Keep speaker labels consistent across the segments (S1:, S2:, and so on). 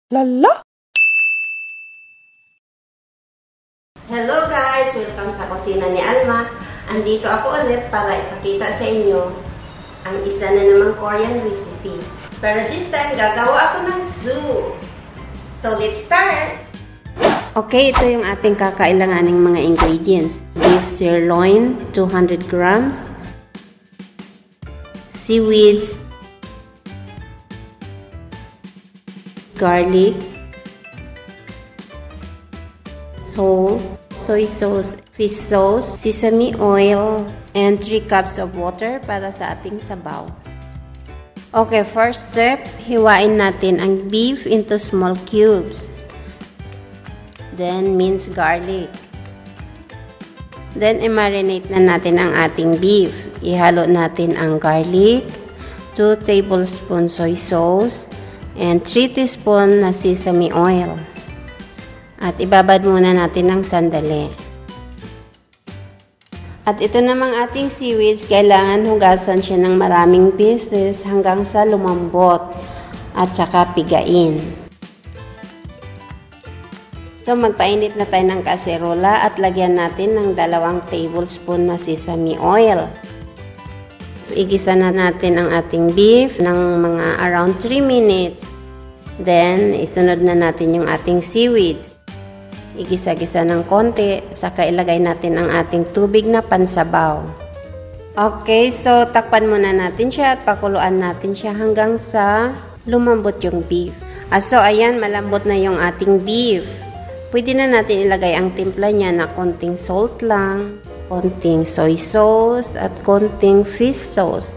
S1: Lala?
S2: Hello guys! Welcome sa kusina ni Alma. Andito ako ulit para ipakita sa inyo ang isa na namang Korean recipe. Pero this time, gagawa ako ng soup. So let's start! Okay, ito yung ating kakailanganing mga ingredients. Beef sirloin, 200 grams. Seaweeds. Garlic. Salt. Soy sauce, fish sauce, sesame oil, and 3 cups of water para sa ating sabaw. Okay, first step, hiwain natin ang beef into small cubes. Then, minced garlic. Then, i-marinate na natin ang ating beef. Ihalo natin ang garlic, 2 tablespoons soy sauce, and 3 teaspoon na sesame oil. At ibabad muna natin ng sandali. At ito namang ating seaweeds, kailangan hugasan siya ng maraming pieces hanggang sa lumambot at saka pigain. So magpainit na tayo ng kaserola at lagyan natin ng 2 tablespoon na sesame oil. Igisa na natin ang ating beef ng mga around 3 minutes. Then isunod na natin yung ating seaweeds. Igisa-gisa ng konti, saka ilagay natin ang ating tubig na pansabaw. Okay, so takpan muna natin siya at pakuluan natin siya hanggang sa lumambot yung beef. So ayan, malambot na yung ating beef. Pwede na natin ilagay ang timpla niya na konting salt lang, konting soy sauce, at konting fish sauce.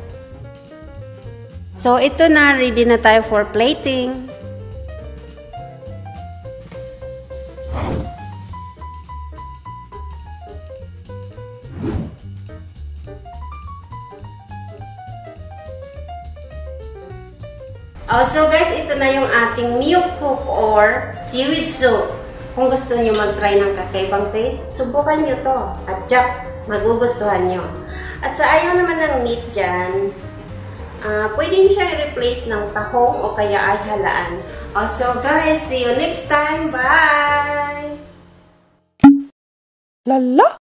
S2: So ito na, ready na tayo for plating. So guys, ito na yung ating miyokguk or seaweed soup. Kung gusto nyo mag-try ng kakaibang taste, subukan nyo to. At tiyak, magugustuhan nyo. At sa ayaw naman ng meat dyan, pwede nyo siya i-replace ng tahong o kaya ay halaan. So guys, see you next time. Bye!
S1: Lala?